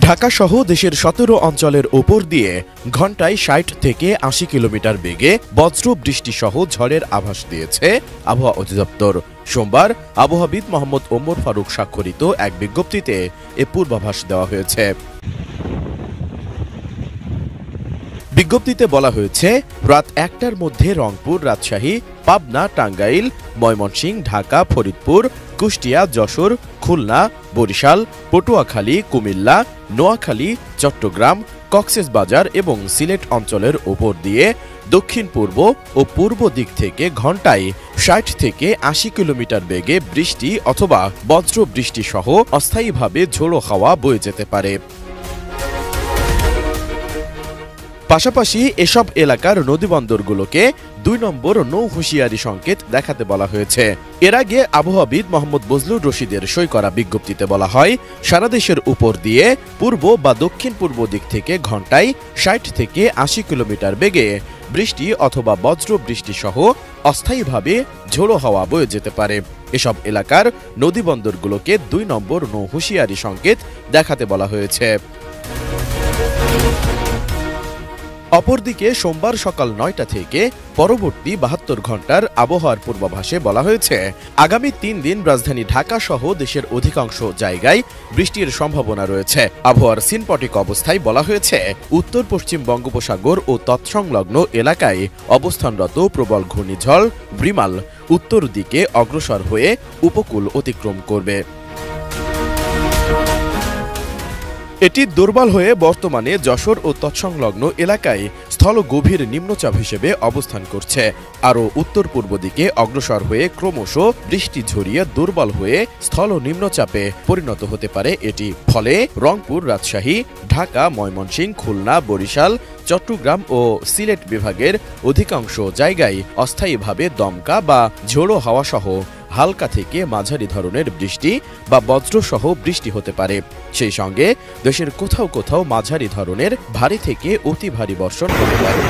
ঢাকা সহ দেশের ১৭ অঞ্চলের ওপর দিয়ে ঘণ্টায় ৬০ থেকে ৮০ কিলোমিটার বেগে বজ্র বৃষ্টি সহ ঝড়ের আভাস দিয়েছে আবহাওয়া অধিদপ্তর। সোমবার আবহাওয়াবিদ মোহাম্মদ ওমর ফারুক স্বাক্ষরিত এক বিজ্ঞপ্তিতে এ পূর্বাভাস দেওয়া হয়েছে। বিজ্ঞপ্তিতে বলা হয়েছে, রাত ১টার মধ্যে রংপুর, রাজশাহী, পাবনা, টাঙ্গাইল, ময়মনসিংহ, ঢাকা, ফরিদপুর, কুষ্টিয়া, যশোর, খুলনা, বরিশাল, পটুয়াখালী, কুমিল্লা, নোয়াখালী, চট্টগ্রাম, কক্সবাজার এবং সিলেট অঞ্চলের ওপর দিয়ে দক্ষিণ পূর্ব ও পূর্ব দিক থেকে ঘণ্টায় ৬০ থেকে ৮০ কিলোমিটার বেগে বৃষ্টি অথবা বজ্র বৃষ্টি সহ অস্থায়ীভাবে ঝোড়ো হাওয়া বয়ে যেতে পারে। পাশাপাশি এসব এলাকার নদীবন্দরগুলোকে ২ নম্বর নৌ হুঁশিয়ারি সংকেত দেখাতে বলা হয়েছে। এর আগে আবহাওয়াবিদ মোহাম্মদ বজলুর রশিদের সই করা বিজ্ঞপ্তিতে বলা হয়, সারা দেশের উপর দিয়ে পূর্ব বা দক্ষিণ পূর্ব দিক থেকে ঘণ্টায় ৬০ থেকে ৮০ কিলোমিটার বেগে বৃষ্টি অথবা বজ্র বৃষ্টি সহ অস্থায়ীভাবে ঝোড়ো হাওয়া বয়ে যেতে পারে। এসব এলাকার নদীবন্দরগুলোকে ২ নম্বর নৌ হুঁশিয়ারি সংকেত দেখাতে বলা হয়েছে। অপরদিকে সোমবার সকাল ৯টা থেকে পরবর্তী ৭২ ঘণ্টার আবহাওয়ার পূর্বাভাসে বলা হয়েছে, আগামী ৩ দিন রাজধানী ঢাকা সহ দেশের অধিকাংশ জায়গায় বৃষ্টির সম্ভাবনা রয়েছে। আবহাওয়ার সিনপটিক অবস্থায় বলা হয়েছে, উত্তর পশ্চিম বঙ্গোপসাগর ও তৎসংলগ্ন এলাকায় অবস্থানরত প্রবল ঘূর্ণিঝড় বিমাল উত্তর দিকে অগ্রসর হয়ে উপকূল অতিক্রম করবে। এটি দুর্বল হয়ে বর্তমানে যশোর ও তৎসংলগ্ন এলাকায় স্থল গভীর নিম্নচাপ হিসেবে অবস্থান করছে। আরও উত্তর পূর্ব দিকে অগ্রসর হয়ে ক্রমশ বৃষ্টি ঝরিয়ে দুর্বল হয়ে স্থল নিম্নচাপে পরিণত হতে পারে এটি। ফলে রংপুর, রাজশাহী, ঢাকা, ময়মনসিংহ, খুলনা, বরিশাল, চট্টগ্রাম ও সিলেট বিভাগের অধিকাংশ জায়গায় অস্থায়ীভাবে দমকা বা ঝোড়ো হাওয়া সহ হালকা থেকে মাঝারি ধরনের বৃষ্টি বা বজ্রসহ বৃষ্টি হতে পারে। সেই সঙ্গে দেশের কোথাও কোথাও মাঝারি ধরনের ভারী থেকে অতি ভারী বর্ষণ হতে পারে।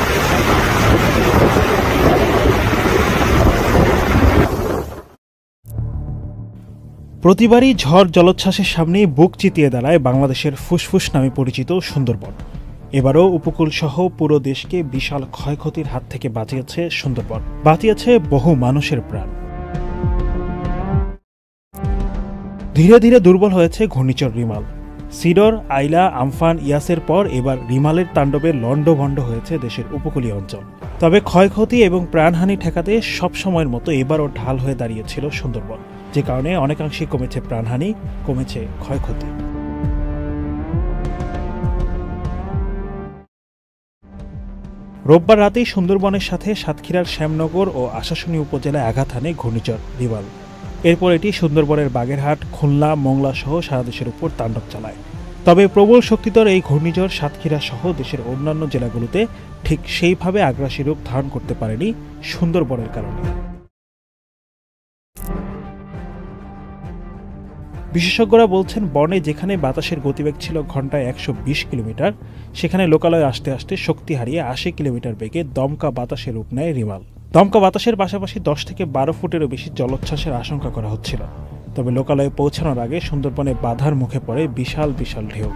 প্রতিবারই ঝড় জলোচ্ছ্বাসের সামনে বুক চিতিয়ে দাঁড়ায় বাংলাদেশের ফুসফুস নামে পরিচিত সুন্দরবন। এবারও উপকূলসহ পুরো দেশকে বিশাল ক্ষয়ক্ষতির হাত থেকে বাঁচিয়েছে সুন্দরবন, বাঁচিয়েছে বহু মানুষের প্রাণ। ধীরে ধীরে দুর্বল হয়েছে ঘূর্ণিঝড় রিমাল। সিডর, আইলা, আমফান, ইয়াসের পর এবার রিমালের তাণ্ডবে লণ্ডভণ্ড হয়েছে দেশের উপকূলীয় অঞ্চল। তবে ক্ষয়ক্ষতি এবং প্রাণহানি ঠেকাতে সবসময়ের মতো এবারও ঢাল হয়ে দাঁড়িয়েছিল সুন্দরবন, যে কারণে অনেকাংশে কমেছে প্রাণহানি, কমেছে ক্ষয়ক্ষতি। রোববার রাতেই সুন্দরবনের সাথে সাতক্ষীরার শ্যামনগর ও আশাশুনি উপজেলায় আঘাত হানে ঘূর্ণিঝড় রিমাল। এরপর এটি সুন্দরবনের বাগেরহাট, খুলনা, মোংলা সহ সারা দেশের উপর তাণ্ডব চালায়। তবে প্রবল শক্তিধর এই ঘূর্ণিঝড় সাতক্ষীরা সহ দেশের অন্যান্য জেলাগুলোতে ঠিক সেইভাবে আগ্রাসী রূপ ধারণ করতে পারেনি সুন্দরবনের কারণে। বিশেষজ্ঞরা বলছেন, বনে যেখানে বাতাসের গতিবেগ ছিল ঘণ্টায় ১২০ কিলোমিটার, সেখানে লোকালয়ে আসতে আসতে শক্তি হারিয়ে ৮০ কিলোমিটার বেগে দমকা বাতাসের রূপ নেয় রিমাল। দমকা বাতাসের পাশাপাশি ১০ থেকে ১২ ফুটেরও বেশি জলোচ্ছ্বাসের আশঙ্কা করা হচ্ছিল। তবে লোকালয়ে পৌঁছানোর আগে সুন্দরবনে বাধার মুখে পড়ে বিশাল বিশাল ঢেউ।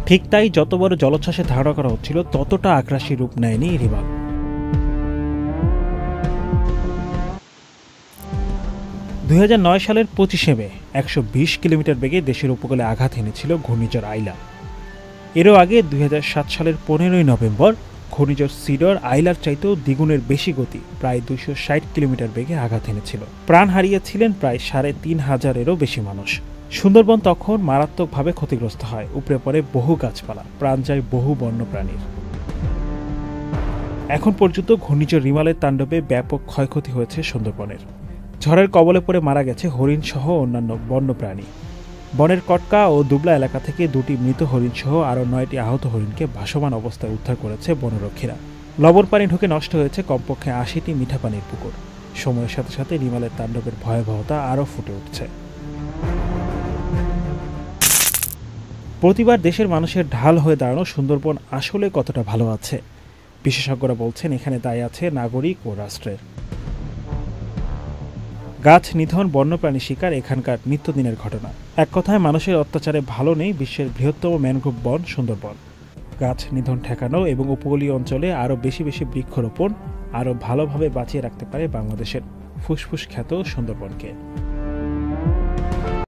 ঠিক তাই, যত বড় জলোচ্ছ্বাসের ধারণা করা হচ্ছিল ততটা আগ্রাসী রূপ নেয়নি রিমাল। ২০০৯ সালের ২৫শে মে ১২০ কিলোমিটার বেগে দেশের উপকূলে আঘাত এনেছিল ঘূর্ণিঝড় আইলা। এরও আগে ২০০৭ সালের ১৫ই নভেম্বর ঘূর্ণিঝড় সিডর আইলার চাইতেও দ্বিগুণের বেশি গতি প্রায় ২৬০ কিলোমিটার বেগে আঘাত এনেছিল। প্রাণ হারিয়েছিলেন প্রায় ৩৫০০-এরও বেশি মানুষ। সুন্দরবন তখন মারাত্মকভাবে ক্ষতিগ্রস্ত হয়, উপড়ে পড়ে বহু গাছপালা, প্রাণ যায় বহু বন্যপ্রাণীর। এখন পর্যন্ত ঘূর্ণিঝড় রিমালের তাণ্ডবে ব্যাপক ক্ষয়ক্ষতি হয়েছে সুন্দরবনের। ঝড়ের কবলে পড়ে মারা গেছে হরিণ সহ অন্যান্য বন্যপ্রাণী। বনের কটকা ও দুবলা এলাকা থেকে ২টি মৃত হরিণ সহ আরও ৯টি আহত হরিণকে ভাসমান অবস্থায় উদ্ধার করেছে বনরক্ষীরা। লবণ পানি ঢুকে নষ্ট হয়েছে কমপক্ষে ৮০টি মিঠা পানির পুকুর। সময়ের সাথে সাথে রিমালের তাণ্ডবের ভয়াবহতা আরও ফুটে উঠছে। প্রতিবার দেশের মানুষের ঢাল হয়ে দাঁড়ানো সুন্দরবন আসলে কতটা ভালো আছে? বিশেষজ্ঞরা বলছেন, এখানে দায় আছে নাগরিক ও রাষ্ট্রের। গাছ নিধন, বন্যপ্রাণী শিকার এখানকার নিত্যদিনের ঘটনা। এক কথায় মানুষের অত্যাচারে ভালো নেই বিশ্বের বৃহত্তম ম্যানগ্রোভ বন সুন্দরবন। গাছ নিধন ঠেকানো এবং উপকূলীয় অঞ্চলে আরও বেশি বৃক্ষরোপণ আরও ভালোভাবে বাঁচিয়ে রাখতে পারে বাংলাদেশের ফুসফুস খ্যাত সুন্দরবনকে।